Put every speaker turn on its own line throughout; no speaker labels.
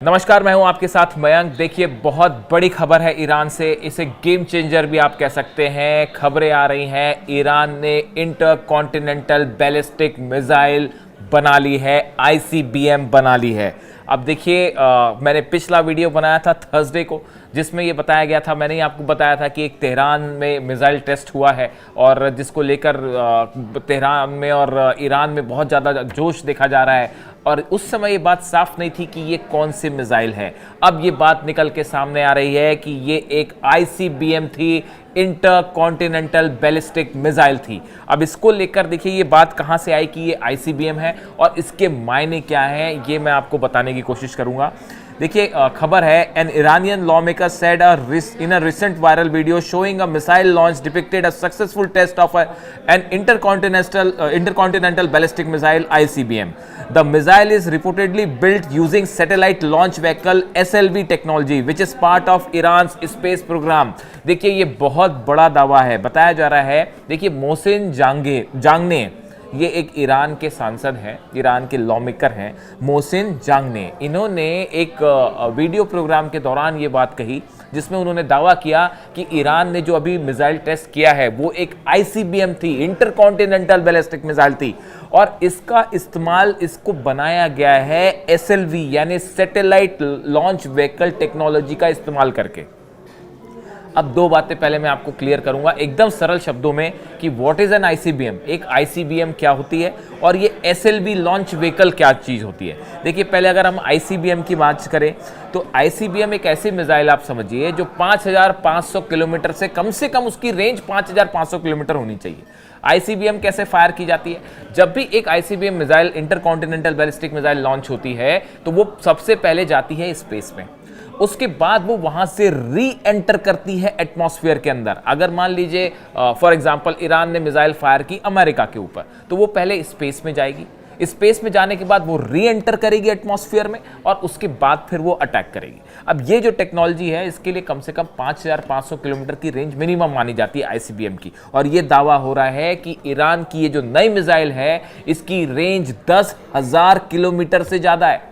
नमस्कार, मैं हूं आपके साथ मयंक। देखिए, बहुत बड़ी खबर है ईरान से। इसे गेम चेंजर भी आप कह सकते हैं। खबरें आ रही हैं, ईरान ने इंटरकॉन्टिनेंटल बैलिस्टिक मिसाइल बना ली है, आईसीबीएम बना ली है। अब देखिए, मैंने पिछला वीडियो बनाया था थर्सडे को, जिसमें ये बताया गया था, मैंने ही आपको बताया था कि एक तेहरान में मिसाइल टेस्ट हुआ है और जिसको लेकर तेहरान में और ईरान में बहुत ज़्यादा जोश देखा जा रहा है। और उस समय ये बात साफ नहीं थी कि ये कौन सी मिसाइल है। अब ये बात निकल के सामने आ रही है कि ये एक आईसीबीएम थी, इंटरकॉन्टिनेंटल बैलिस्टिक मिसाइल थी। अब इसको लेकर देखिए ये बात कहां से आई कि ये आईसीबीएम है और इसके मायने क्या हैं, ये मैं आपको बताने की कोशिश करूंगा। देखिए, खबर है, an Iranian lawmaker said in a recent viral video showing a missile launch depicted a successful test of an intercontinental ballistic missile ICBM. The missile is reportedly built using satellite launch vehicle SLV technology, which is part of Iran's space program. देखिए, ये बहुत बड़ा दावा है। बताया जा रहा है, देखिए, मोहसिन जांगने, ये एक ईरान के सांसद हैं, ईरान के लॉमेकर हैं, मोहसिन जांगने। इन्होंने एक वीडियो प्रोग्राम के दौरान ये बात कही, जिसमें उन्होंने दावा किया कि ईरान ने जो अभी मिसाइल टेस्ट किया है वो एक आईसीबीएम थी, इंटरकॉन्टिनेंटल बैलिस्टिक मिसाइल थी, और इसका इस्तेमाल, इसको बनाया गया है एसएलवी यानी सैटेलाइट लॉन्च व्हीकल टेक्नोलॉजी का इस्तेमाल करके। अब दो बातें पहले मैं आपको क्लियर करूंगा एकदम सरल शब्दों में कि व्हाट इज एन आईसीबीएम, एक आईसीबीएम क्या होती है और ये एसएलवी लॉन्च व्हीकल क्या चीज होती है। देखिए, पहले अगर हम आईसीबीएम की बात करें तो आईसीबीएम एक ऐसी मिसाइल आप समझिए जो 5500 किलोमीटर से कम उसकी रेंज 5500 किलोमीटर होनी चाहिए। आईसीबीएम कैसे फायर की जाती है? जब भी एक ICBM missile, intercontinental ballistic missile launch होती है तो वो सबसे पहले जाती है स्पेस में, उसके बाद वो वहां से री एंटर करती है एटमॉस्फेयर के अंदर। अगर मान लीजिए फॉर एग्जांपल ईरान ने मिसाइल फायर की अमेरिका के ऊपर, तो वो पहले स्पेस में जाएगी, स्पेस में जाने के बाद वो री एंटर करेगी एटमॉस्फेयर में और उसके बाद फिर वो अटैक करेगी। अब ये जो टेक्नोलॉजी है, इसके लिए कम से कम 5500 किलोमीटर की रेंज मिनिमम मानी जाती है आईसीबीएम की, और ये दावा हो रहा है कि ईरान की ये जो नई मिसाइल है इसकी रेंज 10,000 किलोमीटर से ज्यादा है।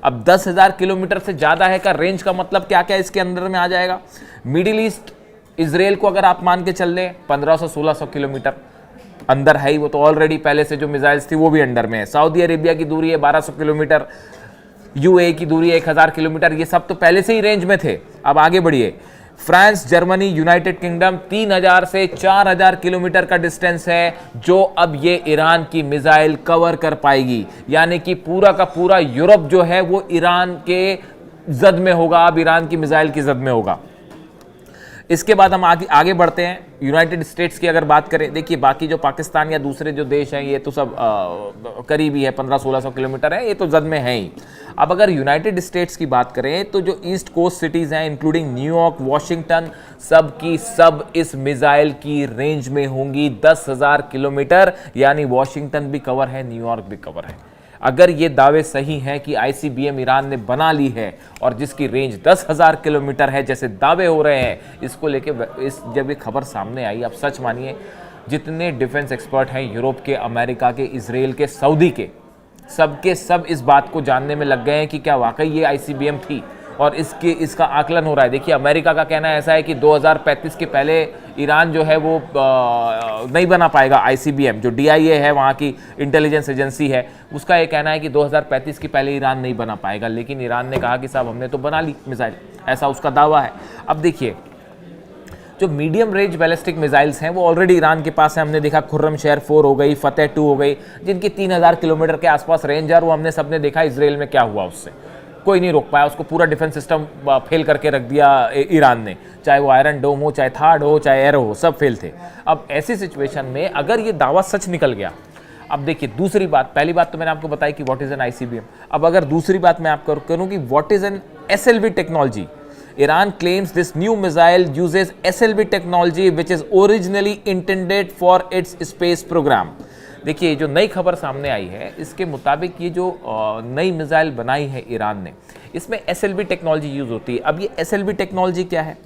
अब 10,000 किलोमीटर से ज्यादा है का रेंज का मतलब क्या क्या इसके अंदर में आ जाएगा? मिडिल ईस्ट, इजराइल को अगर आप मान के चल रहे 1500-1600 किलोमीटर अंदर है ही, वो तो ऑलरेडी पहले से जो मिसाइल्स थी वो भी अंडर में है। सऊदी अरेबिया की दूरी है 1200 किलोमीटर, यूएई की दूरी है 1000 किलोमीटर, ये सब तो पहले से ही रेंज में थे। अब आगे बढ़िए, फ्रांस, जर्मनी, यूनाइटेड किंगडम, 3000 से 4000 किलोमीटर का डिस्टेंस है जो अब ये ईरान की मिसाइल कवर कर पाएगी। यानी कि पूरा का पूरा यूरोप जो है वो ईरान के जद में होगा, अब ईरान की मिसाइल की जद में होगा। इसके बाद हम आगे बढ़ते हैं। यूनाइटेड स्टेट्स की अगर बात करें, देखिए बाकी जो पाकिस्तान या दूसरे जो देश हैं ये तो सब करीबी है, 1500-1600 किलोमीटर है, ये तो जद में है ही। अब अगर यूनाइटेड स्टेट्स की बात करें तो जो ईस्ट कोस्ट सिटीज़ हैं इंक्लूडिंग न्यूयॉर्क, वॉशिंगटन, सब की सब इस मिसाइल की रेंज में होंगी 10,000 किलोमीटर, यानी वॉशिंगटन भी कवर है, न्यूयॉर्क भी कवर है। अगर ये दावे सही हैं कि आईसीबीएम ईरान ने बना ली है और जिसकी रेंज 10,000 किलोमीटर है जैसे दावे हो रहे हैं, इसको लेके जब ये खबर सामने आई, आप सच मानिए जितने डिफेंस एक्सपर्ट हैं यूरोप के, अमेरिका के, इजराइल के, सऊदी के, सबके सब इस बात को जानने में लग गए हैं कि क्या वाकई ये आईसीबीएम थी और इसका आकलन हो रहा है। देखिए, अमेरिका का कहना ऐसा है कि 2035 के पहले ईरान जो है वो नहीं बना पाएगा आईसीबीएम। जो डीआईए है, वहाँ की इंटेलिजेंस एजेंसी है, उसका ये कहना है कि 2035 के पहले ईरान नहीं बना पाएगा। लेकिन ईरान ने कहा कि साहब हमने तो बना ली मिसाइल, ऐसा उसका दावा है। अब देखिए, जो मीडियम रेंज बैलिस्टिक मिसाइल्स हैं वो ऑलरेडी ईरान के पास है। हमने देखा खुर्रम शेर 4 हो गई, फतेह 2 हो गई, जिनकी 3000 किलोमीटर के आसपास रेंज है, और वो हमने सबने देखा इजराइल में क्या हुआ, उससे कोई नहीं रोक पाया, उसको पूरा डिफेंस सिस्टम फेल करके रख दिया ईरान ने, चाहे वो आयरन डोम हो, चाहे थार्ड हो, चाहे एरो हो, सब फेल थे। अब ऐसी सिचुएशन में अगर ये दावा सच निकल गया, अब देखिए दूसरी बात, पहली बात तो मैंने आपको बताई कि व्हाट इज एन आईसीबीएम। अब अगर दूसरी बात मैं आपको करूं कि what is an SLV technology, Iran claims this new missile uses SLV technology which is originally intended for its space program. देखिए, जो नई खबर सामने आई है इसके मुताबिक ये जो नई मिसाइल बनाई है ईरान ने, इसमें एसएलवी टेक्नोलॉजी यूज होती है। अब ये एसएलवी टेक्नोलॉजी क्या है?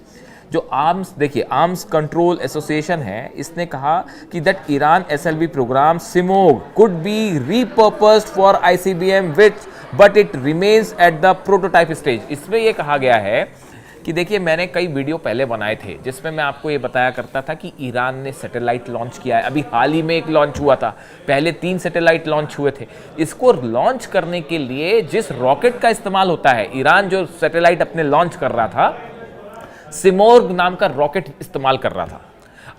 जो आर्म्स कंट्रोल एसोसिएशन है, इसने कहा कि that Iran SLV program Simorgh could be repurposed for ICBM which but it remains at the prototype stage. इसमें यह कहा गया है कि देखिए, मैंने कई वीडियो पहले बनाए थे जिसमें मैं आपको ये बताया करता था कि ईरान ने सैटेलाइट लॉन्च किया है। अभी हाल ही में एक लॉन्च हुआ था, पहले 3 सैटेलाइट लॉन्च हुए थे। इसको लॉन्च करने के लिए जिस रॉकेट का इस्तेमाल होता है, ईरान जो सैटेलाइट अपने लॉन्च कर रहा था, सिमोर्ग नाम का रॉकेट इस्तेमाल कर रहा था।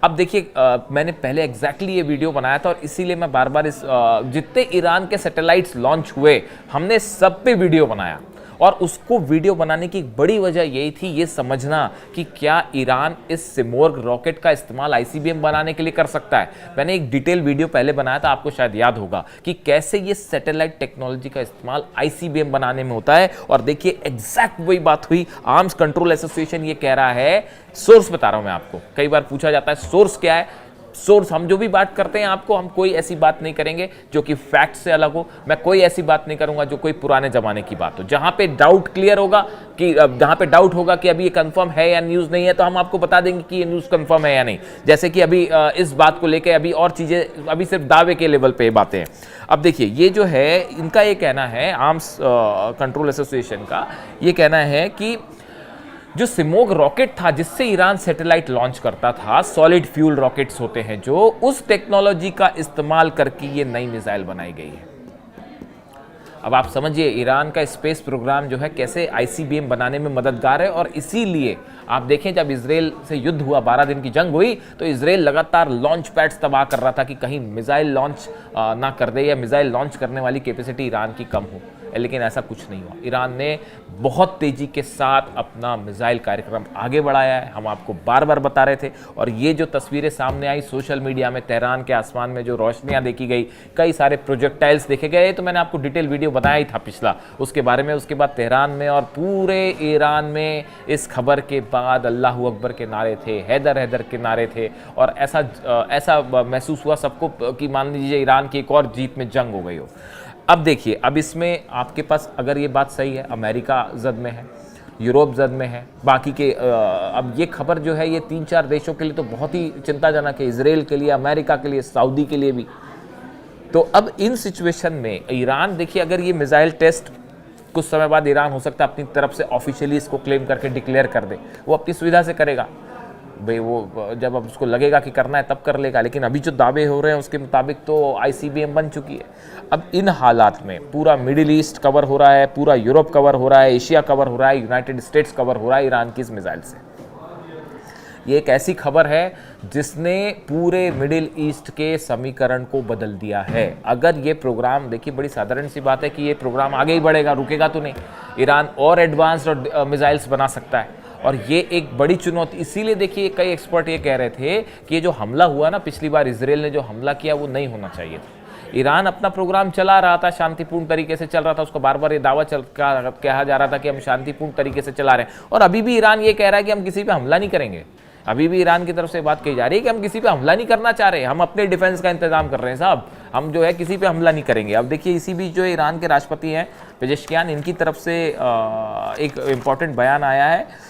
अब देखिए, मैंने पहले एग्जैक्टली ये वीडियो बनाया था और इसीलिए मैं बार बार जितने ईरान के सैटेलाइट्स लॉन्च हुए हमने सब पे वीडियो बनाया। और उसको वीडियो बनाने की एक बड़ी वजह यही थी, ये समझना कि क्या ईरान इस सिमोर्ग रॉकेट का इस्तेमाल आईसीबीएम बनाने के लिए कर सकता है। मैंने एक डिटेल वीडियो पहले बनाया था, आपको शायद याद होगा, कि कैसे ये सैटेलाइट टेक्नोलॉजी का इस्तेमाल आईसीबीएम बनाने में होता है। और देखिए, एग्जैक्ट वही बात हुई। आर्म्स कंट्रोल एसोसिएशन ये कह रहा है, सोर्स बता रहा हूं मैं आपको, कई बार पूछा जाता है सोर्स क्या है। सोर्स, हम जो भी बात करते हैं आपको, हम कोई ऐसी बात नहीं करेंगे जो कि फैक्ट से अलग हो। मैं कोई ऐसी बात नहीं करूंगा जो कोई पुराने जमाने की बात हो। जहां पे डाउट क्लियर होगा, कि जहां पे डाउट होगा कि अभी ये कंफर्म है या न्यूज नहीं है, तो हम आपको बता देंगे कि ये न्यूज कंफर्म है या नहीं। जैसे कि अभी इस बात को लेकर अभी और चीजें, अभी सिर्फ दावे के लेवल पे बातें हैं। अब देखिए, ये जो है इनका ये कहना है, आर्म्स कंट्रोल एसोसिएशन का ये कहना है कि जो सिमोग रॉकेट था जिससे ईरान सैटेलाइट लॉन्च करता था, सॉलिड फ्यूल रॉकेट्स होते हैं जो, उस टेक्नोलॉजी का इस्तेमाल करके ये नई मिसाइल बनाई गई है। अब आप समझिए ईरान का स्पेस प्रोग्राम जो है कैसे आईसीबीएम बनाने में मददगार है। और इसीलिए आप देखें, जब इजराइल से युद्ध हुआ, 12 दिन की जंग हुई, तो इजराइल लगातार लॉन्च पैड्स तबाह कर रहा था कि कहीं मिसाइल लॉन्च ना कर दे या मिसाइल लॉन्च करने वाली कैपेसिटी ईरान की कम हो। लेकिन ऐसा कुछ नहीं हुआ। ईरान ने बहुत तेजी के साथ अपना मिसाइल कार्यक्रम आगे बढ़ाया है, हम आपको बार बार बता रहे थे। और ये जो तस्वीरें सामने आई सोशल मीडिया में, तेहरान के आसमान में जो रोशनियां देखी गई, कई सारे प्रोजेक्टाइल्स देखे गए, तो मैंने आपको डिटेल वीडियो बनाया ही था पिछला उसके बारे में। उसके बाद तेहरान में और पूरे ईरान में इस खबर के बाद अल्लाह अकबर के नारे थे, हैदर हैदर के नारे थे। और ऐसा महसूस हुआ सबको कि मान लीजिए ईरान की एक और जीत में जंग हो गई हो। अब देखिए, अब इसमें आपके पास अगर ये बात सही है, अमेरिका जद में है, यूरोप जद में है, बाकी के अब ये खबर जो है ये 3-4 देशों के लिए तो बहुत ही चिंताजनक है, इजराइल के लिए, अमेरिका के लिए, सऊदी के लिए भी। तो अब इन सिचुएशन में ईरान, देखिए अगर ये मिसाइल टेस्ट कुछ समय बाद ईरान हो सकता है अपनी तरफ से ऑफिशियली इसको क्लेम करके डिक्लेयर कर दे, वो अपनी सुविधा से करेगा भाई, वो जब अब उसको लगेगा कि करना है तब कर लेगा। लेकिन अभी जो दावे हो रहे हैं उसके मुताबिक तो आईसीबीएम बन चुकी है। अब इन हालात में पूरा मिडिल ईस्ट कवर हो रहा है, पूरा यूरोप कवर हो रहा है, एशिया कवर हो रहा है, यूनाइटेड स्टेट्स कवर हो रहा है ईरान की इस मिसाइल से। ये एक ऐसी खबर है जिसने पूरे मिडिल ईस्ट के समीकरण को बदल दिया है। अगर ये प्रोग्राम, देखिए बड़ी साधारण सी बात है कि ये प्रोग्राम आगे ही बढ़ेगा, रुकेगा तो नहीं। ईरान और एडवांस्ड मिसाइल्स बना सकता है और ये एक बड़ी चुनौती। इसीलिए देखिए कई एक्सपर्ट ये कह रहे थे कि ये जो हमला हुआ ना पिछली बार, इजराइल ने जो हमला किया वो नहीं होना चाहिए था। ईरान अपना प्रोग्राम चला रहा था, शांतिपूर्ण तरीके से चल रहा था, उसको बार बार ये दावा कहा जा रहा था कि हम शांतिपूर्ण तरीके से चला रहे हैं। और अभी भी ईरान ये कह रहा है कि हम किसी पे हमला नहीं करेंगे। अभी भी ईरान की तरफ से बात कही जा रही है कि हम किसी पे हमला नहीं करना चाह रहे, हम अपने डिफेंस का इंतजाम कर रहे हैं साहब, हम जो है किसी पे हमला नहीं करेंगे। अब देखिए इसी बीच जो ईरान के राष्ट्रपति हैं पेजेश्कियान, इनकी तरफ से एक इम्पॉर्टेंट बयान आया है।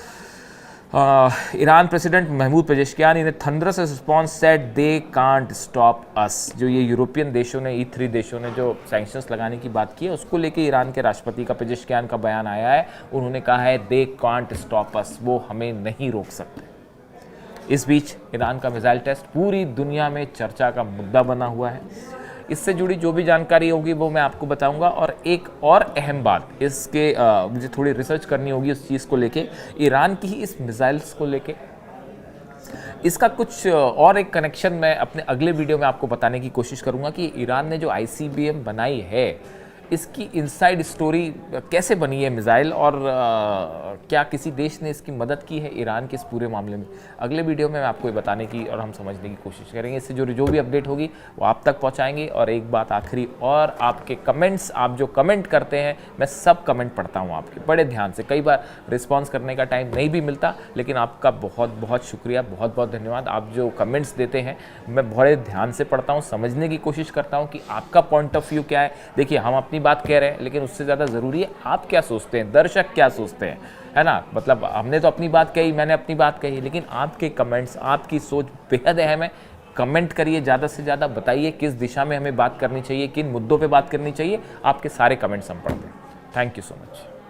Iran president Mahmoud Pezeshkian in thunderous response said they can't stop us. जो ये यूरोपियन देशों ने, E3 देशों ने जो सैंक्शंस लगाने की बात की है, उसको लेके ईरान के राष्ट्रपति का पेजेश्कियान का बयान आया है। उन्होंने कहा है दे कांट स्टॉप अस, वो हमें नहीं रोक सकते। इस बीच ईरान का मिसाइल टेस्ट पूरी दुनिया में चर्चा का मुद्दा बना हुआ है। इससे जुड़ी जो भी जानकारी होगी वो मैं आपको बताऊंगा। और एक और अहम बात, इसके मुझे थोड़ी रिसर्च करनी होगी उस चीज़ को लेके, ईरान की ही इस मिसाइल्स को लेके। इसका कुछ और एक कनेक्शन मैं अपने अगले वीडियो में आपको बताने की कोशिश करूंगा कि ईरान ने जो आईसीबीएम बनाई है, इसकी इनसाइड स्टोरी कैसे बनी है मिसाइल, और क्या किसी देश ने इसकी मदद की है ईरान के इस पूरे मामले में। अगले वीडियो में मैं आपको ये बताने की और हम समझने की कोशिश करेंगे। इससे जो भी अपडेट होगी वो आप तक पहुंचाएंगे। और एक बात आखिरी, और आपके कमेंट्स, आप जो कमेंट करते हैं, मैं सब कमेंट पढ़ता हूँ आपके बड़े ध्यान से। कई बार रिस्पॉन्स करने का टाइम नहीं भी मिलता, लेकिन आपका बहुत बहुत शुक्रिया, बहुत बहुत धन्यवाद। आप जो कमेंट्स देते हैं मैं बड़े ध्यान से पढ़ता हूँ, समझने की कोशिश करता हूँ कि आपका पॉइंट ऑफ व्यू क्या है। देखिए हम अपनी बात कह रहे हैं, लेकिन उससे ज़्यादा ज़रूरी है आप क्या सोचते हैं, दर्शक क्या सोचते हैं, है ना। मतलब हमने तो अपनी बात कही, मैंने अपनी बात कही, लेकिन आपके कमेंट्स, आपकी सोच बेहद अहम है। कमेंट करिए, ज़्यादा से ज़्यादा बताइए किस दिशा में हमें बात करनी चाहिए, किन मुद्दों पे बात करनी चाहिए। आपके सारे कमेंट्स हम पढ़ते हैं। Thank you so much.